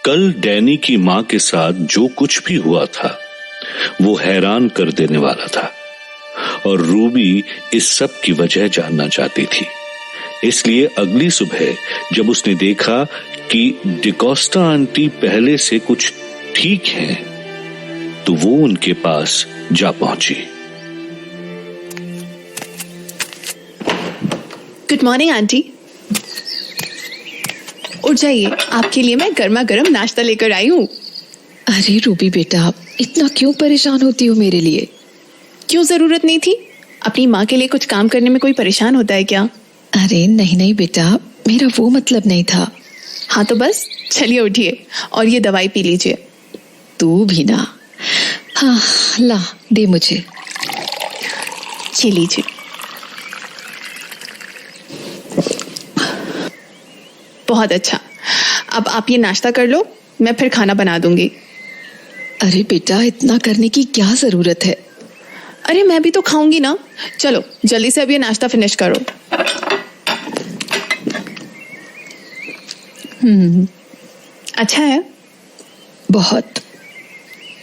कल डैनी की मां के साथ जो कुछ भी हुआ था वो हैरान कर देने वाला था और रूबी इस सब की वजह जानना चाहती थी। इसलिए अगली सुबह जब उसने देखा कि डिकोस्टा आंटी पहले से कुछ ठीक हैं, तो वो उनके पास जा पहुंची। Good morning aunty. उठ जाइए, आपके लिए मैं गर्मा गर्म नाश्ता लेकर आई हूँ। अरे रूबी बेटा, इतना क्यों परेशान होती हो मेरे लिए? क्यों जरूरत नहीं थी? अपनी माँ के लिए कुछ काम करने में कोई परेशान होता है क्या? अरे नहीं नहीं बेटा, मेरा वो मतलब नहीं था। हाँ तो बस चलिए उठिए और ये दवाई पी लीजिए। तू भी ना। हाँ ला दे मुझे। ये लीजिए। बहुत अच्छा, अब आप ये नाश्ता कर लो, मैं फिर खाना बना दूंगी। अरे बेटा, इतना करने की क्या जरूरत है? अरे मैं भी तो खाऊंगी ना। चलो जल्दी से अब ये नाश्ता फिनिश करो। अच्छा है? बहुत।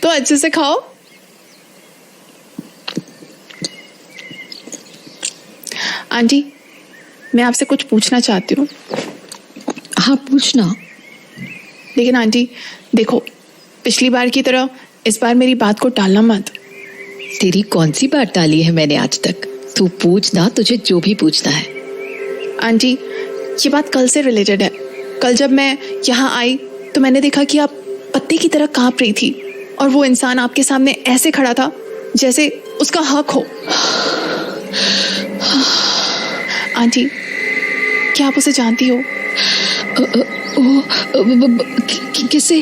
तो अच्छे से खाओ। आंटी, मैं आपसे कुछ पूछना चाहती हूँ। हाँ पूछना। लेकिन आंटी देखो, पिछली बार की तरह इस बार मेरी बात को टालना मत। तेरी कौन सी बात टाली है मैंने आज तक? तू पूछना, तुझे जो भी पूछना है। आंटी, ये बात कल से रिलेटेड है। कल जब मैं यहाँ आई तो मैंने देखा कि आप पत्ते की तरह कांप रही थी और वो इंसान आपके सामने ऐसे खड़ा था जैसे उसका हक हो। आंटी, क्या आप उसे जानती हो? किसे?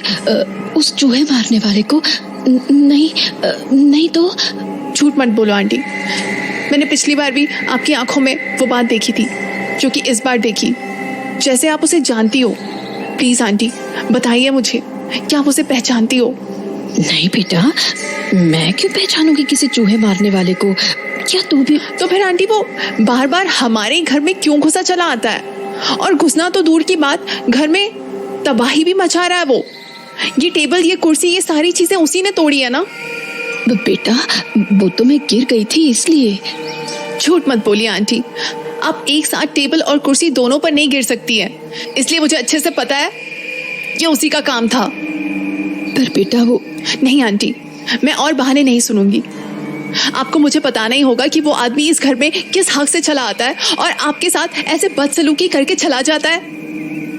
उस चूहे मारने वाले को? नहीं नहीं तो। झूठ मत बोलो आंटी, मैंने पिछली बार भी आपकी आंखों में वो बात देखी थी जो कि इस बार देखी, जैसे आप उसे जानती हो। प्लीज आंटी बताइए मुझे, क्या आप उसे पहचानती हो? नहीं बेटा, मैं क्यों पहचानूंगी किसी चूहे मारने वाले को? क्या तू भी? तो फिर आंटी वो बार बार हमारे घर में क्यों घुसा चला आता है? और घुसना तो दूर की बात, घर में तबाही भी मचा रहा है वो। ये टेबल, ये कुर्सी, ये सारी चीजें उसी ने तोड़ी है ना? बेटा वो तो मैं गिर गई थी इसलिए। झूठ मत बोलिए आंटी, आप एक साथ टेबल और कुर्सी दोनों पर नहीं गिर सकती है, इसलिए मुझे अच्छे से पता है ये उसी का काम था। पर बेटा वो... नहीं आंटी, मैं और बहाने नहीं सुनूंगी। आपको मुझे बताना ही होगा कि वो आदमी इस घर में किस हक से चला आता है और आपके साथ ऐसे बदसलूकी करके चला जाता है।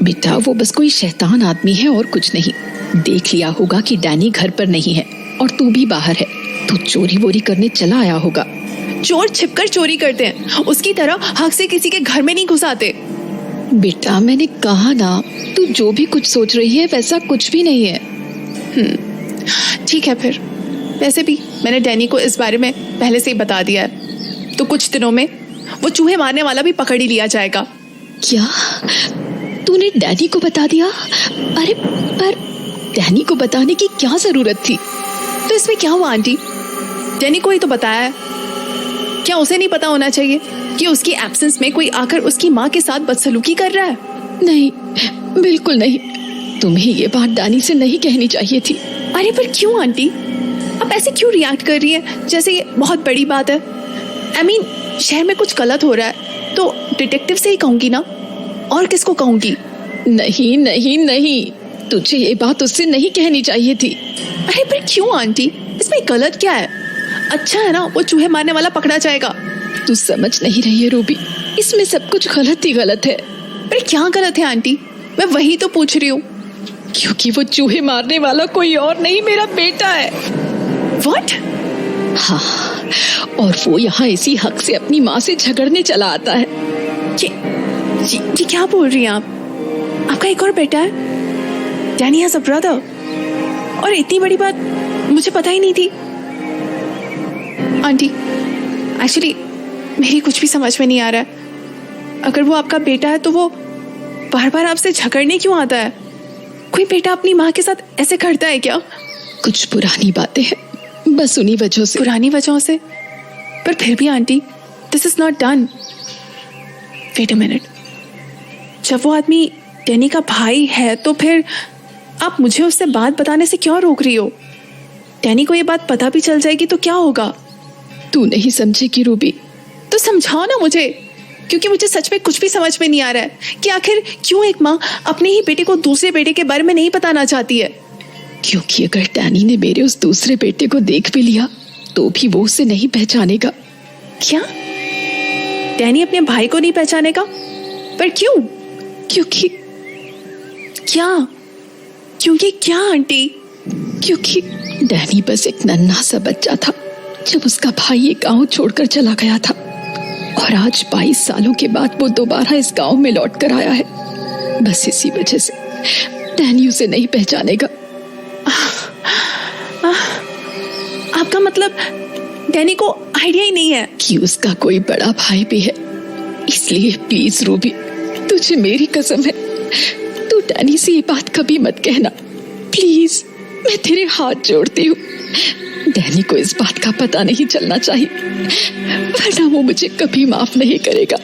बेटा वो बस कोई शैतान आदमी है और कुछ नहीं। देख लिया होगा कि डैनी घर पर नहीं है और तू भी बाहर है, तो चोरी वोरी करने चला आया होगा। चोर छिपकर चोरी करते हैं, उसकी तरह हक से किसी के घर में नहीं घुसाते। बेटा मैंने कहा ना, तू जो भी कुछ सोच रही है वैसा कुछ भी नहीं है। ठीक है फिर। वैसे भी मैंने डैनी को इस बारे में पहले से ही बता दिया है, तो कुछ दिनों में वो चूहे मारने वाला भी पकड़ ही लिया जाएगा। क्या तूने डैनी को बता दिया? अरे पर डैनी को बताने की क्या जरूरत थी? तो इसमें क्या हुआ आंटी, डैनी को ही तो बताया है। क्या उसे नहीं पता होना चाहिए कि उसकी एब्सेंस में कोई आकर उसकी माँ के साथ बदसलूकी कर रहा है? नहीं, बिल्कुल नहीं। तुम्हें ये बात डैनी से नहीं कहनी चाहिए थी। अरे पर क्यों आंटी, आप ऐसे क्यों रिएक्ट कर रही है जैसे ये बहुत बड़ी बात है? I mean, शहर में कुछ गलत हो रहा है तो डिटेक्टिव से ही कहूंगी ना, और किसको कहूंगी? नहीं नहीं नहीं, तुझे ये बात उससे नहीं कहनी चाहिए थी। अरे पर क्यों आंटी, इसमें गलत क्या है? अच्छा है ना, वो चूहे मारने वाला पकड़ा जाएगा। तू समझ नहीं रही है रूबी, इसमें सब कुछ गलत ही गलत है। पर क्या गलत है आंटी, मैं वही तो पूछ रही हूँ। क्योंकि वो चूहे मारने वाला कोई और नहीं, मेरा बेटा है। What? हाँ, और वो यहाँ इसी हक से अपनी माँ से झगड़ने चला आता है। ये क्या बोल रही हैं आप? आपका एक और बेटा है? डैनी हैज अ ब्रदर, और इतनी बड़ी बात मुझे पता ही नहीं थी। आंटी, एक्चुअली मेरी कुछ भी समझ में नहीं आ रहा है। अगर वो आपका बेटा है तो वो बार बार आपसे झगड़ने क्यों आता है? कोई बेटा अपनी माँ के साथ ऐसे करता है क्या? कुछ पुरानी बातें हैं, बस उन्हीं वजहों से। पुरानी वजहों से? पर फिर भी aunty, this is not done. Wait a minute, जब वो आदमी डैनी का भाई है तो फिर आप मुझे उससे बात बताने से क्यों रोक रही हो? डैनी को ये बात पता भी चल जाएगी तो क्या होगा? तू नहीं समझेगी रूबी। तो समझाओ ना मुझे, क्योंकि मुझे सच में कुछ भी समझ में नहीं आ रहा है कि आखिर क्यों एक माँ अपने ही बेटे को दूसरे बेटे के बारे में नहीं बताना चाहती है। क्योंकि अगर डैनी ने मेरे उस दूसरे बेटे को देख भी लिया तो भी वो उसे नहीं पहचानेगा। क्या? डैनी अपने भाई को नहीं पहचानेगा? पर क्यों? क्योंकि क्या आंटी? क्योंकि डैनी बस एक नन्हा सा बच्चा था जब उसका भाई ये गांव छोड़कर चला गया था, और आज 22 सालों के बाद वो दोबारा इस गांव में लौट कर आया है। बस इसी वजह से डैनी उसे नहीं पहचानेगा। आपका मतलब डैनी को आइडिया ही नहीं है कि उसका कोई बड़ा भाई भी है। इसलिए प्लीज रूबी, तुझे मेरी कसम है, तू डैनी से ये बात कभी मत कहना प्लीज। मैं तेरे हाथ जोड़ती हूँ। डैनी को इस बात का पता नहीं चलना चाहिए, वरना वो मुझे कभी माफ नहीं करेगा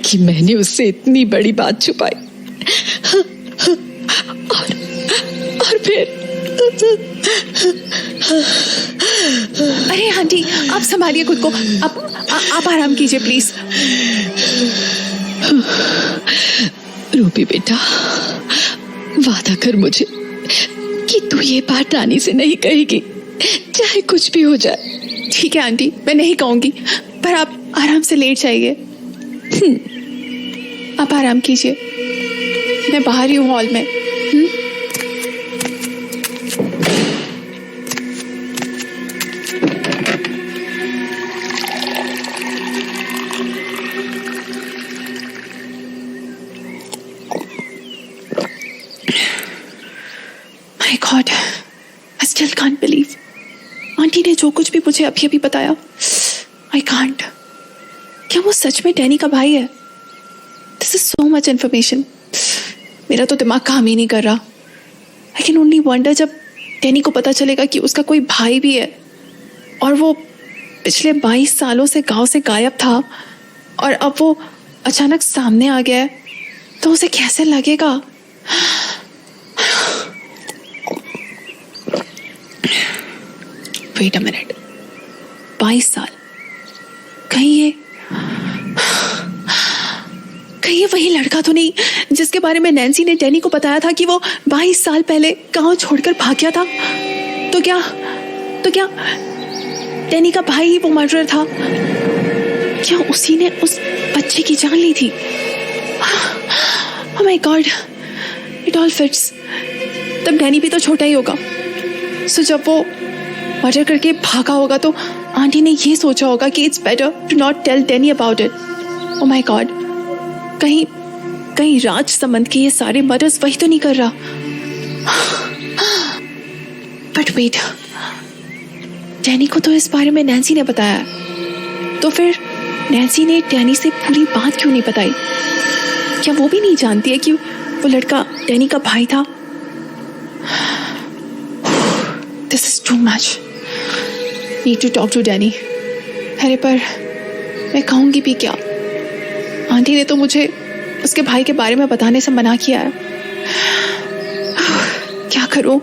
कि मैंने उससे इतनी बड़ी बात छुपाई। और फिर अरे आंटी, आप संभालिए खुद को। आप आराम कीजिए प्लीज। रूबी बेटा, वादा कर मुझे कि तू ये बात रानी से नहीं कहेगी, चाहे कुछ भी हो जाए। ठीक है आंटी, मैं नहीं कहूंगी, पर आप आराम से लेट जाइए। आप आराम कीजिए, मैं बाहर ही हूँ हॉल में। My God, I still can't believe aunty ने जो कुछ भी मुझे अभी अभी बताया। I can't। क्या वो सच में डैनी का भाई है? This is so much information। मेरा तो दिमाग काम ही नहीं कर रहा। I can only wonder जब डैनी को पता चलेगा कि उसका कोई भाई भी है और वो पिछले 22 सालों से गांव से गायब था और अब वो अचानक सामने आ गया है, तो उसे कैसे लगेगा? वेट अ मिनट, 22 साल, कहीं ये वही लड़का तो नहीं जिसके बारे में नैन्सी ने डैनी को बताया था कि वो 22 साल पहले गांव छोड़कर भाग गया था? तो क्या डैनी का भाई ही वो मर्डरर था? क्या उसी ने उस बच्चे की जान ली थी? Oh my God, it all fits। तब डैनी भी तो छोटा ही होगा, सो जब वो मर्डर करके भागा होगा तो आंटी ने ये सोचा होगा कि it's better to not tell Danny about it. Oh my god, कहीं राज संबंध के ये सारे मर्डर्स वही तो नहीं कर रहा? बट वेट, डैनी को तो इस बारे में नैन्सी ने बताया, तो फिर नैन्सी ने डैनी से पूरी बात क्यों नहीं बताई? क्या वो भी नहीं जानती है कि वो लड़का डैनी का भाई था? This is too much। Need to talk to Danny। अरे पर मैं कहूँगी भी क्या? आंटी ने तो मुझे उसके भाई के बारे में बताने से मना किया है। क्या करूँ?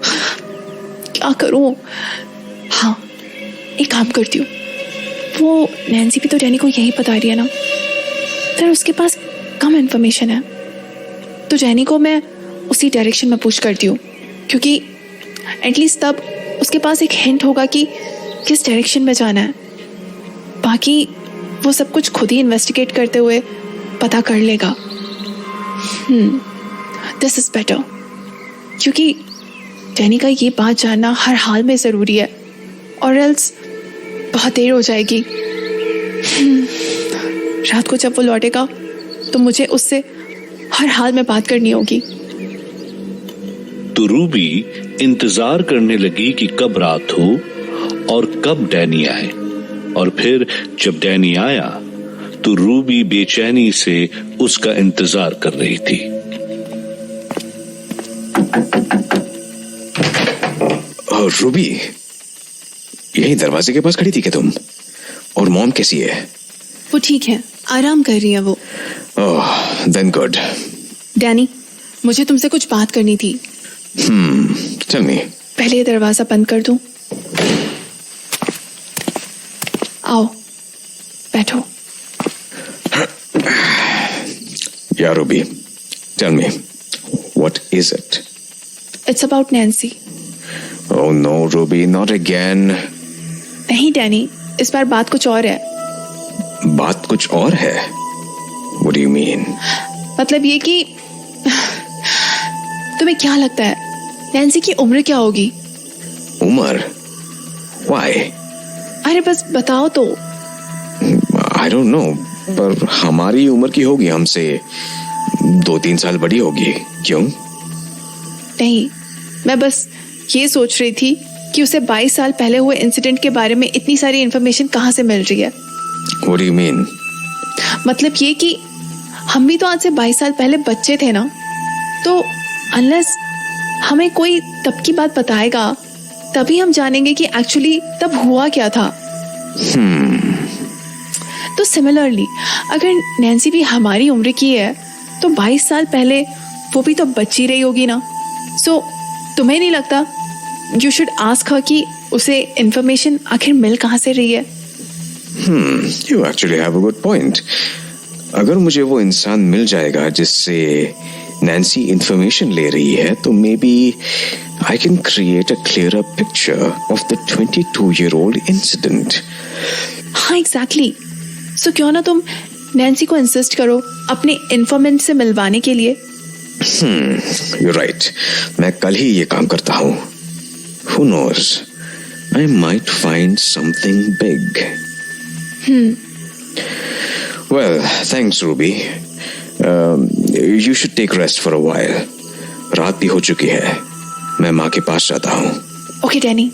हाँ, एक काम करती हूँ, वो नैन्सी भी तो डैनी को यही बता रही है ना, फिर उसके पास कम इन्फॉर्मेशन है, तो डैनी को मैं उसी डायरेक्शन में पुश करती हूँ, क्योंकि एटलीस्ट तब उसके पास एक हिंट होगा कि किस डायरेक्शन में जाना है। बाकी वो सब कुछ खुद ही इन्वेस्टिगेट करते हुए पता कर लेगा। दिस इज बेटर, क्योंकि डैनी का ये बात जानना हर हाल में ज़रूरी है, और एल्स बहुत देर हो जाएगी। रात को जब वो लौटेगा तो मुझे उससे हर हाल में बात करनी होगी। तो रूबी इंतजार करने लगी कि कब रात हो और कब डैनी आए, और फिर जब डैनी आया तो रूबी बेचैनी से उसका इंतजार कर रही थी। रूबी, यही दरवाजे के पास खड़ी थी क्या तुम? और मॉम कैसी है? वो ठीक है, आराम कर रही है वो। ओह, देन गुड। डैनी, मुझे तुमसे कुछ बात करनी थी। Tell me. पहले ये दरवाजा बंद कर दूं। आओ बैठो। Yeah, Ruby. Tell me. What is it? It's about Nancy. Oh no, Ruby, not again. नहीं डैनी, इस बार बात कुछ और है। बात कुछ और है? What do you mean? मतलब ये कि तुम्हें क्या लगता है नैन्सी की उम्र क्या होगी? उमर? Why? अरे बस बताओ तो। I don't know. पर हमारी उम्र की होगी, हमसे 2-3 साल बड़ी होगी। क्यों? नहीं, मैं बस ये सोच रही थी कि उसे 22 साल पहले हुए इंसिडेंट के बारे में इतनी सारी इंफॉर्मेशन कहाँ से मिल रही है। What do you mean? मतलब ये कि हम भी तो आज से 22 साल पहले बच्चे थे ना, तो अनलेस हमें कोई तब की बात बताएगा तभी हम जानेंगे कि एक्चुअली तब हुआ क्या था। तो सिमिलरली अगर नैन्सी भी हमारी उम्र की है तो 22 साल पहले वो भी तो बच्ची रही होगी ना। सो तुम्हें नहीं लगता यू शुड आस्क हर कि उसे इंफॉर्मेशन आखिर मिल कहाँ से रही है? You actually have a good point. अगर मुझे वो इंसान मिल जाएगा जिससे नैन्सी इंफॉर्मेशन ले रही है तो maybe I can create a clearer picture of the 22-year-old incident. हाँ एग्जैक्टली। सो क्यों ना तुम नैन्सी को इंसिस्ट करो अपने इन्फॉर्मेंट से मिलवाने के लिए। You're right. मैं कल ही ये काम करता हूँ। Who knows? I might find something big. Well, thanks, Ruby. You should take rest for a while. रात भी हो चुकी है। मैं माँ के पास जाता हूँ। Okay Danny.